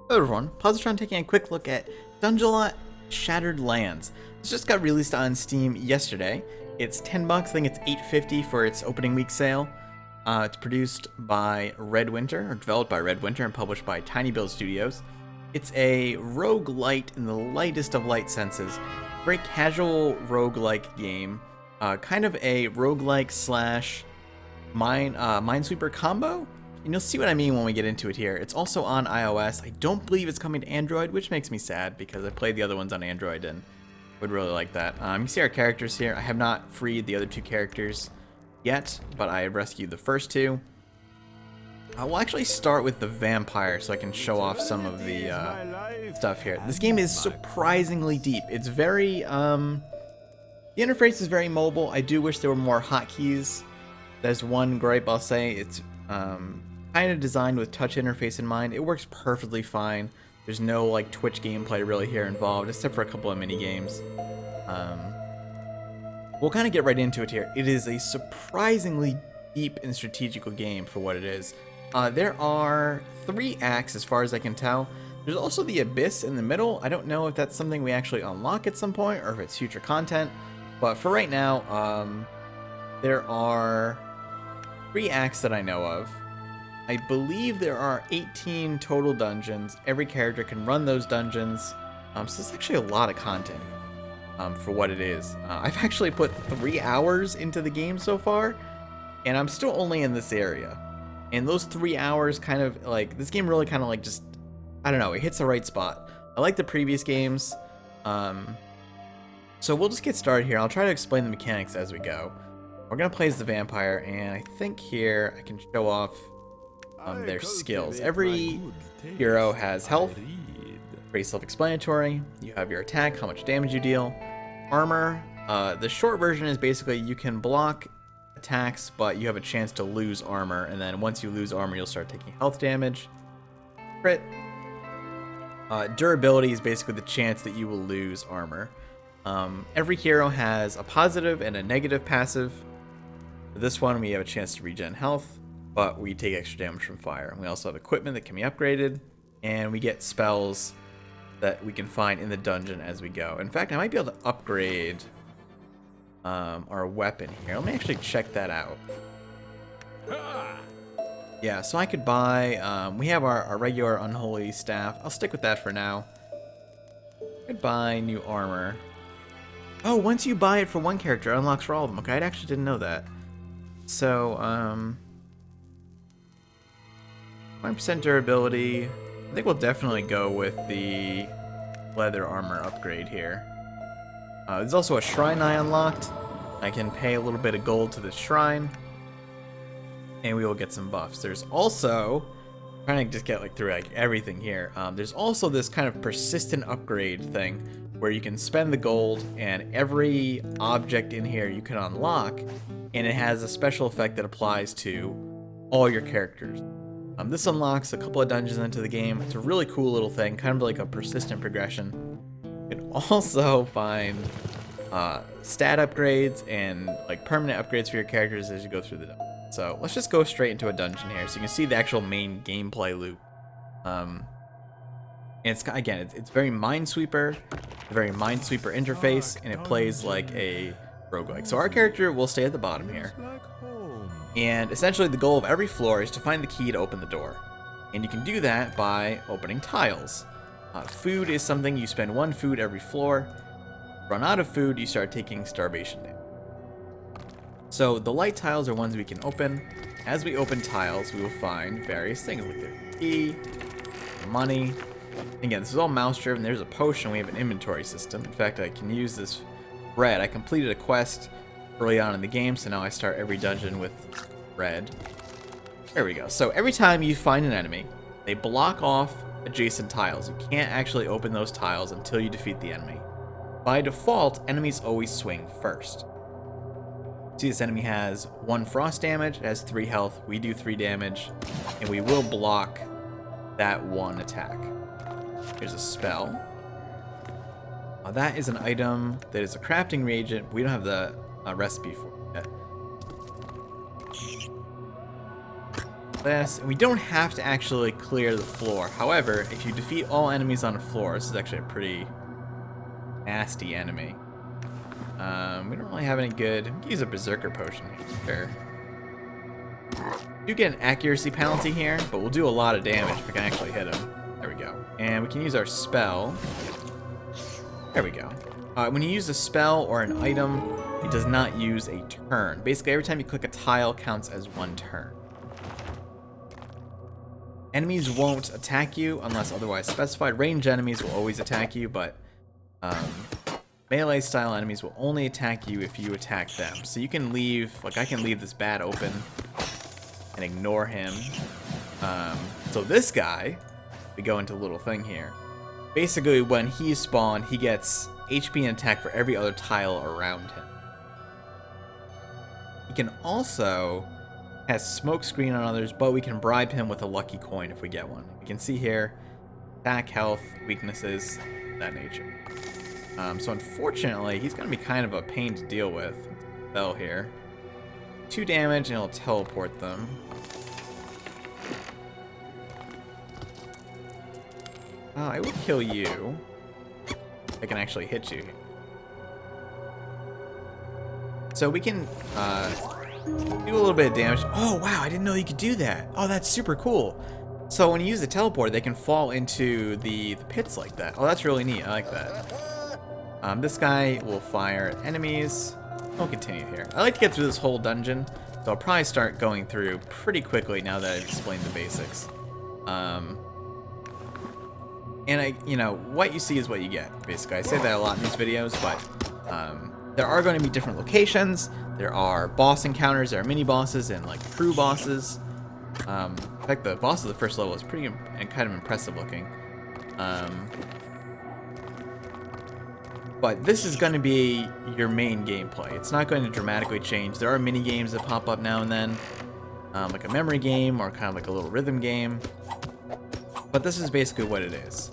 Hello everyone, Positron taking a quick look at Dungelot Shattered Lands. This just got released on Steam yesterday. It's $10, I think it's $8.50 for its opening week sale. It's produced by Red Winter, or developed by Red Winter and published by Tiny Build Studios. It's a roguelite in the lightest of light senses. Very casual roguelike game. Kind of a roguelike slash Minesweeper combo. And you'll see what I mean when we get into it here. It's also on iOS. I don't believe it's coming to Android, which makes me sad because I played the other ones on Android and would really like that. You can see our characters here. I have not freed the other two characters yet, but I rescued the first two. We'll actually start with the vampire so I can show off some of the stuff here. This game is surprisingly deep. It's very, the interface is very mobile. I do wish there were more hotkeys. There's one gripe I'll say. It's kind of designed with touch interface in mind. It works perfectly fine. There's no like Twitch gameplay really here involved, except for a couple of mini games. We'll kind of get right into it here. It is a surprisingly deep and strategical game for what it is. There are 3 acts as far as I can tell. There's also the abyss in the middle. I don't know if that's something we actually unlock at some point or if it's future content, but for right now, there are 3 acts that I know of. I believe there are 18 total dungeons. Every character can run those dungeons. So it's actually a lot of content for what it is. I've actually put 3 hours into the game so far, and I'm still only in this area. And those 3 hours kind of like, this game really kind of like just, I don't know, it hits the right spot. I like the previous games. So we'll just get started here. I'll try to explain the mechanics as we go. We're going to play as the vampire, and I think here I can show off their skills. Every hero has health, pretty self-explanatory. You have your attack, how much damage you deal, armor. The short version is basically you can block attacks, but you have a chance to lose armor, and then once you lose armor, you'll start taking health damage. Crit. Durability is basically the chance that you will lose armor. Every hero has a positive and a negative passive. For this one, we have a chance to regen health, but we take extra damage from fire. We also have equipment that can be upgraded, and we get spells that we can find in the dungeon as we go. In fact, I might be able to upgrade our weapon here. Let me actually check that out. Yeah, so I could buy, we have our regular unholy staff. I'll stick with that for now. I could buy new armor. Oh, once you buy it for one character, it unlocks for all of them. Okay, I actually didn't know that. So, 1% durability. I think we'll definitely go with the leather armor upgrade here. There's also a shrine I unlocked. I can pay a little bit of gold to the shrine, and we will get some buffs. There's also, I'm trying to just get like through like everything here. There's also this kind of persistent upgrade thing where you can spend the gold, and every object in here you can unlock, and it has a special effect that applies to all your characters. This unlocks a couple of dungeons into the game. It's a really cool little thing, kind of like a persistent progression. You can also find stat upgrades and like permanent upgrades for your characters as you go through the dungeon. So let's just go straight into a dungeon here so you can see the actual main gameplay loop. And it's, again, it's very Minesweeper, a very Minesweeper interface, and it plays like a roguelike. So our character will stay at the bottom here. And essentially the goal of every floor is to find the key to open the door. And you can do that by opening tiles. Food is something, you spend 1 food every floor. Run out of food, you start taking starvation damage. So the light tiles are ones we can open. As we open tiles, we will find various things like the key, money. Again, this is all mouse driven. There's a potion, we have an inventory system. In fact, I can use this red. I completed a quest early on in the game, so now I start every dungeon with red. There we go. So every time you find an enemy, they block off adjacent tiles. You can't actually open those tiles until you defeat the enemy. By default, enemies always swing first. See, this enemy has 1 frost damage, it has 3 health, we do 3 damage, and we will block that 1 attack. Here's a spell. That is an item that is a crafting reagent. We don't have the recipe for it yet. this, and we don't have to actually clear the floor. However, if you defeat all enemies on the floor, this is actually a pretty nasty enemy. We don't really have any good. We can use a berserker potion here. Sure. You get an accuracy penalty here, but we'll do a lot of damage if we can actually hit him. There we go. And we can use our spell. There we go. When you use a spell or an item, it does not use a turn. Basically, every time you click a tile counts as one turn. Enemies won't attack you unless otherwise specified. Ranged enemies will always attack you, but melee style enemies will only attack you if you attack them. So you can leave, like I can leave this bat open and ignore him. So this guy, we go into a little thing here. Basically, when he's spawned, he gets HP and attack for every other tile around him. He can also has smoke screen on others, but we can bribe him with a lucky coin if we get one. You can see here, attack, health, weaknesses, that nature. So unfortunately, he's going to be kind of a pain to deal with. Spell here. 2 damage and it'll teleport them. I will kill you. I can actually hit you. So we can do a little bit of damage. Oh wow, I didn't know you could do that. Oh, that's super cool. So when you use the teleport, they can fall into the pits like that. Oh, that's really neat. I like that. This guy will fire at enemies. I'll continue here. I like to get through this whole dungeon, so I'll probably start going through pretty quickly now that I've explained the basics. And you know, what you see is what you get, basically. I say that a lot in these videos, but there are going to be different locations. There are boss encounters, there are mini bosses and like crew bosses. In fact, the boss of the first level is pretty and kind of impressive looking. But this is going to be your main gameplay. It's not going to dramatically change. There are mini games that pop up now and then, like a memory game or kind of like a little rhythm game. But this is basically what it is.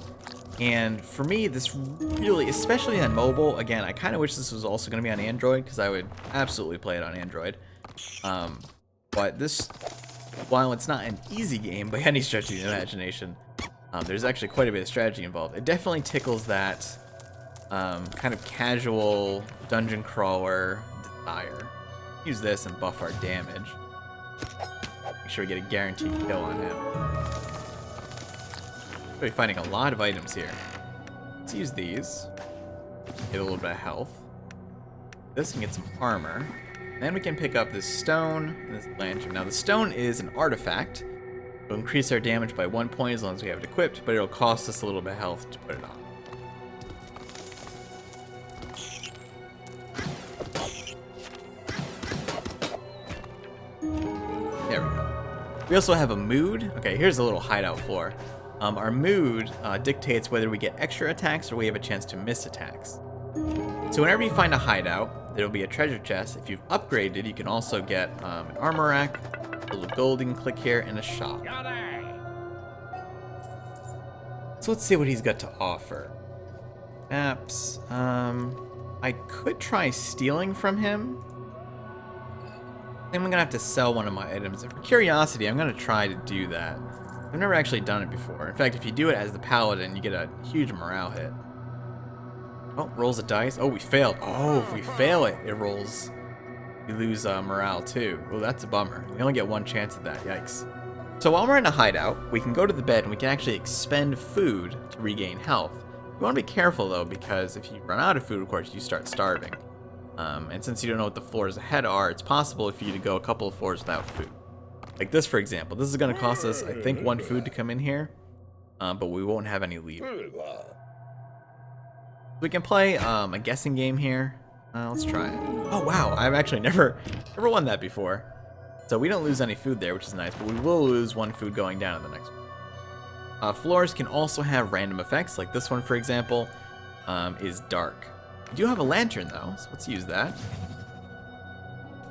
And for me, this really, especially on mobile, again, I kind of wish this was also going to be on Android, because I would absolutely play it on Android. But this, while it's not an easy game by any stretch of the imagination, there's actually quite a bit of strategy involved. It definitely tickles that kind of casual dungeon crawler desire. Use this and buff our damage. Make sure we get a guaranteed kill on him. We're finding a lot of items here. Let's use these. Get a little bit of health. This can get some armor. Then we can pick up this stone and this lantern. Now the stone is an artifact. It'll increase our damage by 1 point as long as we have it equipped, but it'll cost us a little bit of health to put it on. There we go. We also have a mood. Okay, here's a little hideout floor. Our mood dictates whether we get extra attacks or we have a chance to miss attacks. So whenever you find a hideout, there'll be a treasure chest. If you've upgraded, you can also get an armor rack, a little gold you can click here, and a shop. So let's see what he's got to offer. Maps. I could try stealing from him. I think I'm gonna have to sell one of my items. And for curiosity, I'm gonna try to do that. I've never actually done it before. In fact, if you do it as the paladin, you get a huge morale hit. Oh, rolls a dice. Oh, we failed. Oh, if we fail it, it rolls. We lose morale too. Oh, that's a bummer. We only get one chance at that. Yikes. So while we're in a hideout, we can go to the bed and we can actually expend food to regain health. You want to be careful though, because if you run out of food, of course, you start starving. And since you don't know what the floors ahead are, it's possible for you to go a couple of floors without food. Like this, for example. This is going to cost us, I think, 1 food to come in here, but we won't have any leave. We can play a guessing game here. Let's try it. Oh wow, I've actually never won that before. So we don't lose any food there, which is nice, but we will lose 1 food going down in the next one. Floors can also have random effects, like this one, for example, is dark. We do have a lantern though, so let's use that.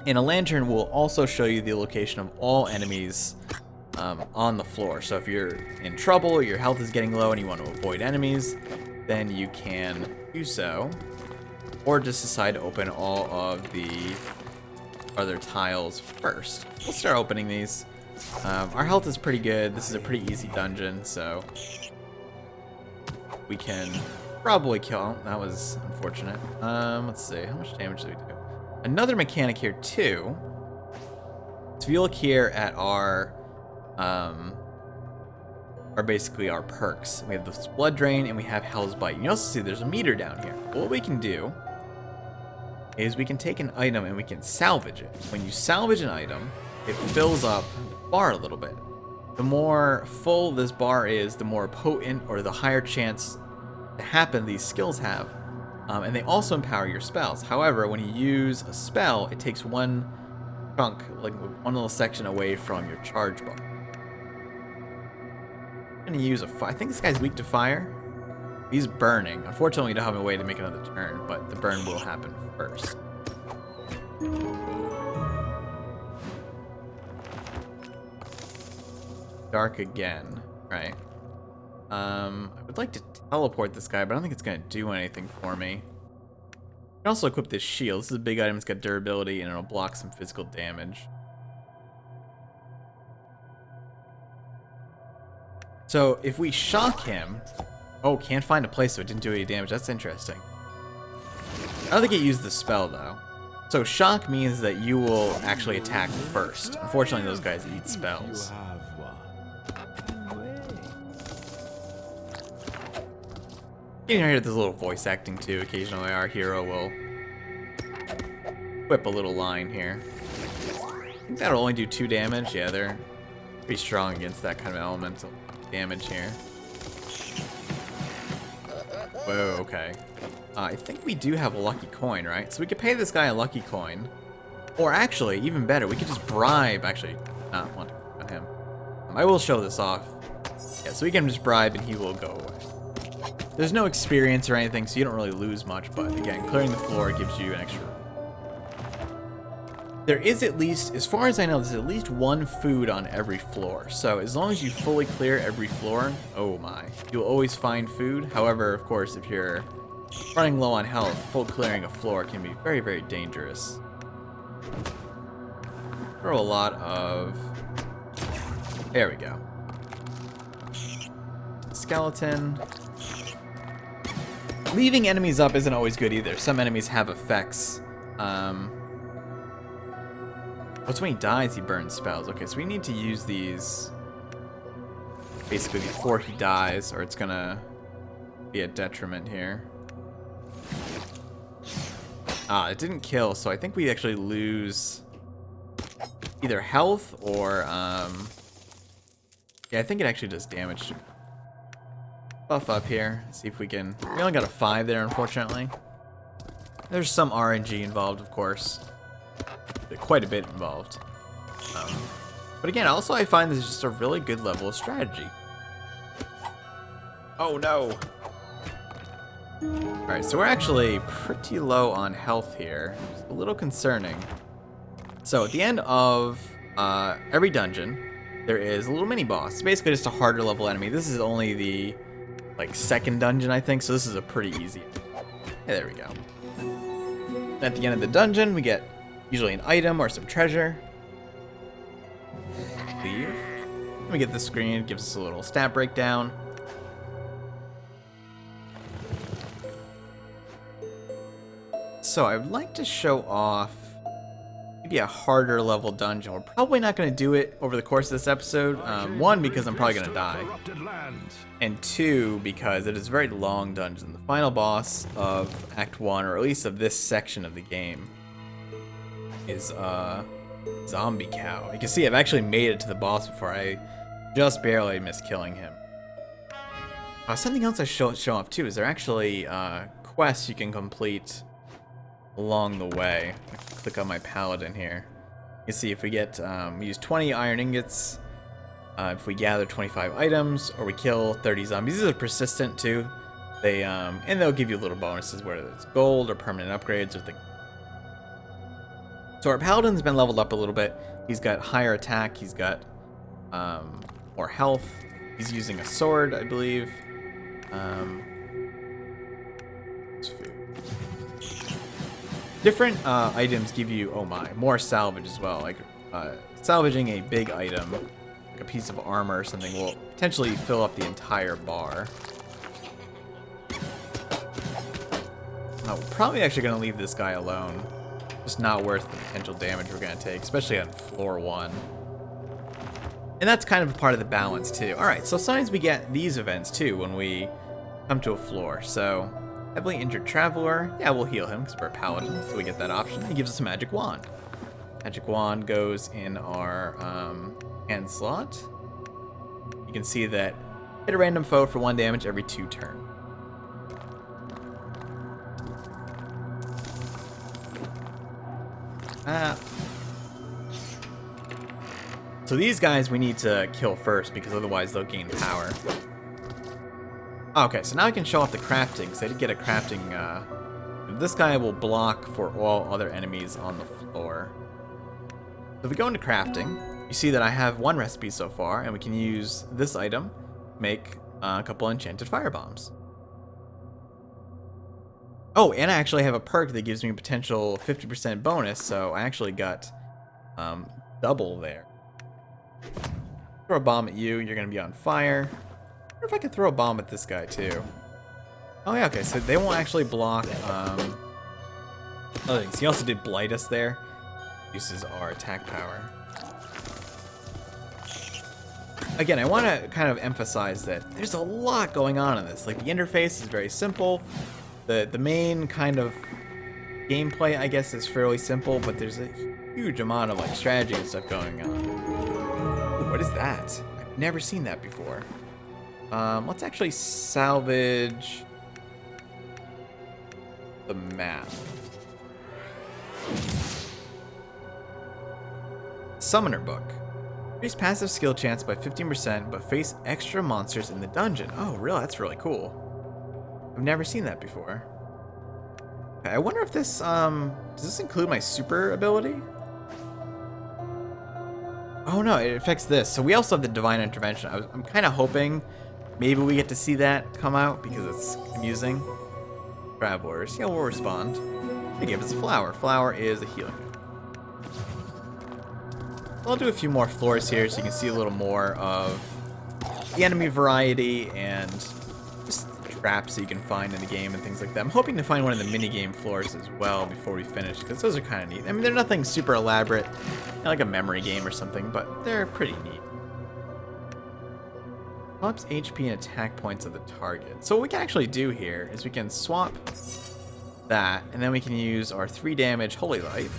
And a lantern will also show you the location of all enemies on the floor. So if you're in trouble, or your health is getting low and you want to avoid enemies, then you can do so. Or just decide to open all of the other tiles first. We'll start opening these. Our health is pretty good. This is a pretty easy dungeon, so we can probably kill. That was unfortunate. Let's see. How much damage did we do? Another mechanic here, too. So if you look here at our basically our perks. We have the Blood Drain and we have Hell's Bite. You also see there's a meter down here. But what we can do is we can take an item and we can salvage it. When you salvage an item, it fills up the bar a little bit. The more full this bar is, the more potent or the higher chance to happen these skills have. And they also empower your spells. However, when you use a spell, it takes one chunk, like one little section away from your charge bar. I'm gonna use I think this guy's weak to fire. He's burning. Unfortunately, we don't have a way to make another turn, but the burn will happen first. Dark again, right? I would like to teleport this guy, but I don't think it's gonna do anything for me. I can also equip this shield. This is a big item. It's got durability and it'll block some physical damage. So if we shock him, oh, can't find a place so it didn't do any damage. That's interesting. I don't think it used the spell though. So shock means that you will actually attack first. Unfortunately, those guys eat spells. You can hear this little voice acting too. Occasionally our hero will whip a little line here. I think that'll only do 2 damage. Yeah, they're pretty strong against that kind of elemental damage here. Whoa, okay. I think we do have a lucky coin, right? So we could pay this guy a lucky coin. Or actually, even better, we could just bribe. Actually, not want to on him. I will show this off. Yeah, so we can just bribe and he will go away. There's no experience or anything, so you don't really lose much, but again, clearing the floor gives you an extra. There is at least, as far as I know, there's at least 1 food on every floor. So as long as you fully clear every floor, oh my, you'll always find food. However, of course, if you're running low on health, full clearing a floor can be very, very dangerous. Throw a lot of... There we go. Skeleton. Leaving enemies up isn't always good either. Some enemies have effects. What's when he dies, he burns spells. Okay, so we need to use these basically before he dies, or it's gonna be a detriment here. Ah, it didn't kill, so I think we actually lose either health or, yeah, I think it actually does damage to buff up here. See if we can... We only got a 5 there, unfortunately. There's some RNG involved, of course. Quite a bit involved. But again, also I find this is just a really good level of strategy. Oh no! Alright, so we're actually pretty low on health here. It's a little concerning. So at the end of every dungeon, there is a little mini-boss. It's basically just a harder level enemy. This is only the second dungeon, I think, so this is a pretty easy. Yeah, there we go. At the end of the dungeon, we get usually an item or some treasure. Leave. Let me get the screen. It gives us a little stat breakdown. So I would like to show off maybe a harder level dungeon. We're probably not going to do it over the course of this episode. 1, because I'm probably going to die. And 2, because it is a very long dungeon. The final boss of Act 1, or at least of this section of the game, is Zombiecow. You can see I've actually made it to the boss before. I just barely missed killing him. Something else I show off too is there are actually quests you can complete along the way. I can click on my paladin here. You can see if we get we use 20 iron ingots, if we gather 25 items, or we kill 30 zombies. These are persistent too. They and they'll give you little bonuses, whether it's gold or permanent upgrades or things. So our paladin's been leveled up a little bit. He's got higher attack. He's got more health. He's using a sword, I believe. Different items give you, oh my, more salvage as well. Like salvaging a big item, like a piece of armor or something, will potentially fill up the entire bar. We're probably actually going to leave this guy alone. Just not worth the potential damage we're going to take, especially on floor 1. And that's kind of a part of the balance too. Alright, so sometimes we get these events too when we come to a floor. So, heavily injured traveler, yeah, we'll heal him because we're a paladin, so we get that option. He gives us a magic wand. Magic wand goes in our hand slot. You can see that hit a random foe for 1 damage every 2 turns. So these guys we need to kill first because otherwise they'll gain power. Okay, so now I can show off the crafting, because I did get a crafting. This guy will block for all other enemies on the floor. So if we go into crafting, you see that I have 1 recipe so far, and we can use this item to make a couple enchanted fire bombs. Oh, and I actually have a perk that gives me a potential 50% bonus, so I actually got double there. Throw a bomb at you, you're going to be on fire. I wonder if I can throw a bomb at this guy too. Oh yeah, okay, so they won't actually block other things. He also did blight us there. Uses our attack power. Again, I want to kind of emphasize that there's a lot going on in this. Like, the interface is very simple. The main kind of gameplay, I guess, is fairly simple, but there's a huge amount of like strategy and stuff going on. Ooh, what is that? I've never seen that before. Let's actually salvage the map. Summoner book. Increase passive skill chance by 15%, but face extra monsters in the dungeon. Oh, really? That's really cool. I've never seen that before. Okay, I wonder if this, does this include my super ability? Oh no, it affects this. So we also have the Divine Intervention. I'm kind of hoping maybe we get to see that come out because it's amusing. Travelers, yeah, we'll respond. They give us a flower. Flower is a healing. I'll do a few more floors here so you can see a little more of the enemy variety and just traps that you can find in the game and things like that. I'm hoping to find one of the minigame floors as well before we finish, because those are kind of neat. I mean, they're nothing super elaborate, not like a memory game or something, but they're pretty neat. Swaps HP and attack points of the target. So what we can actually do here is we can swap that, and then we can use our 3 damage Holy Light.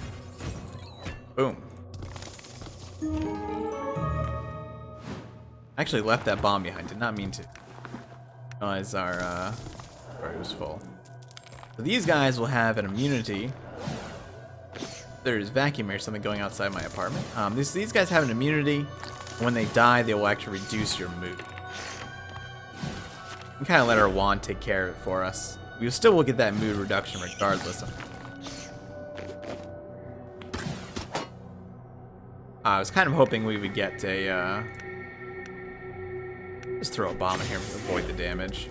Boom. I actually left that bomb behind, did not mean to. Realize our sorry, it was full. So these guys will have an immunity. There's vacuum or something going outside my apartment. These guys have an immunity. When they die, they will actually reduce your mood. We can kind of let our wand take care of it for us. We still will get that mood reduction regardless. I was kind of hoping we would get a, just throw a bomb in here to avoid the damage.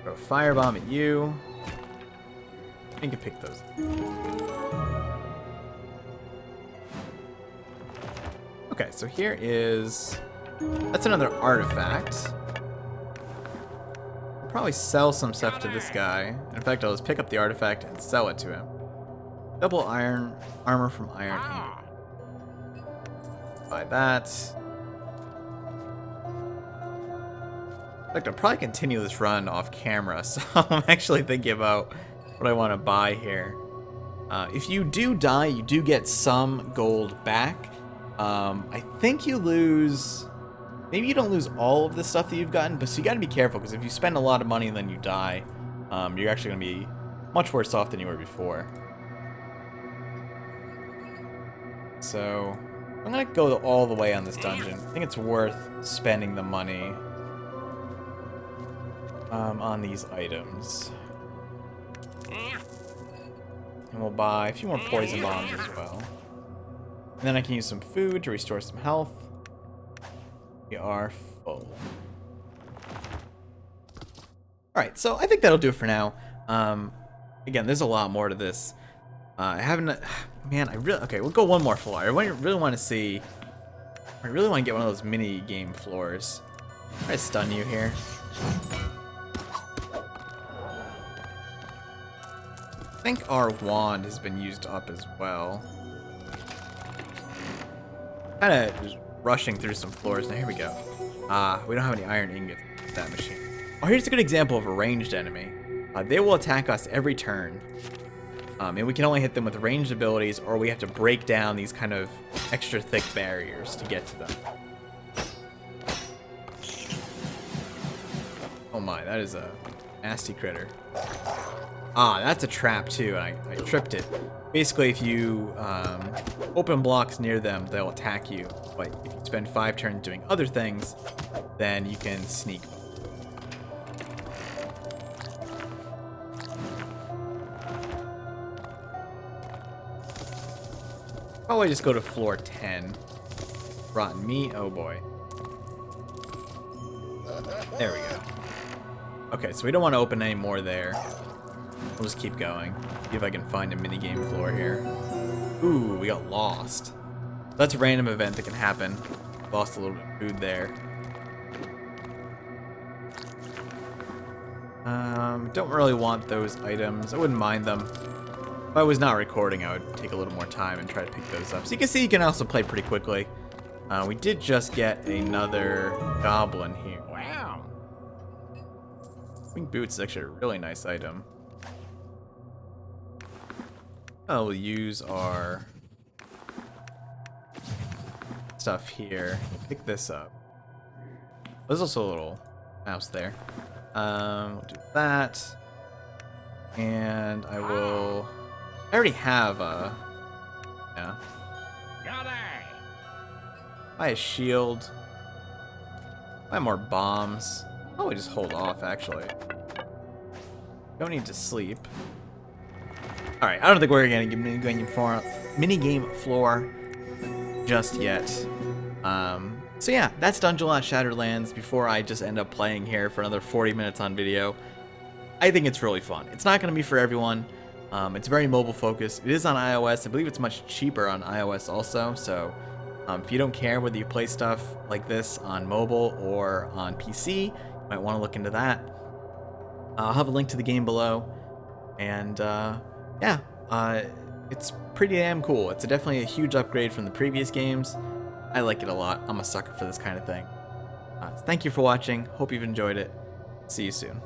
Throw a firebomb at you. You can pick those. Okay, so here is... That's another artifact. I'll probably sell some stuff to this guy. In fact, I'll just pick up the artifact and sell it to him. Double iron armor from iron ingot. Buy that. In fact, I'll probably continue this run off camera, so I'm actually thinking about what I want to buy here. If you do die, you do get some gold back. I think you lose... Maybe you don't lose all of the stuff that you've gotten, but so you got to be careful, because if you spend a lot of money and then you die, you're actually going to be much worse off than you were before. So, I'm going to go all the way on this dungeon. I think it's worth spending the money on these items. And we'll buy a few more poison bombs as well. And then I can use some food to restore some health. We are full. Alright, so I think that'll do it for now. Again, there's a lot more to this. I haven't... man, okay, we'll go one more floor. I really want to see, I really want to get one of those mini game floors. Try to stun you here. I think our wand has been used up as well. Kind of just rushing through some floors. Now, here we go. We don't have any iron ingots in that machine. Oh, here's a good example of a ranged enemy. They will attack us every turn. And we can only hit them with ranged abilities, or we have to break down these kind of extra thick barriers to get to them. Oh my, that is a nasty critter. That's a trap too, and I tripped it. Basically, if you open blocks near them, they'll attack you. But if you spend 5 turns doing other things, then you can sneak. Probably just go to floor 10. Rotten meat, oh boy. There we go. Okay, so we don't want to open any more there. We'll just keep going. See if I can find a minigame floor here. Ooh, we got lost. That's a random event that can happen. Lost a little bit of food there. Don't really want those items. I wouldn't mind them. If I was not recording, I would take a little more time and try to pick those up. So you can see you can also play pretty quickly. We did just get another goblin here. Wow. Wing boots is actually a really nice item. We'll use our stuff here. Pick this up. There's also a little mouse there. We'll do that. And I will... I already have a... Yeah. Buy a shield. Buy more bombs. Probably just hold off, actually. Don't need to sleep. Alright, I don't think we're going to get minigame floor just yet. So yeah, that's Dungelot Shattered Lands before I just end up playing here for another 40 minutes on video. I think it's really fun. It's not going to be for everyone. It's very mobile focused. It is on iOS. I believe it's much cheaper on iOS also. So if you don't care whether you play stuff like this on mobile or on PC, you might want to look into that. I'll have a link to the game below. And yeah, it's pretty damn cool. It's definitely a huge upgrade from the previous games. I like it a lot. I'm a sucker for this kind of thing. Thank you for watching. Hope you've enjoyed it. See you soon.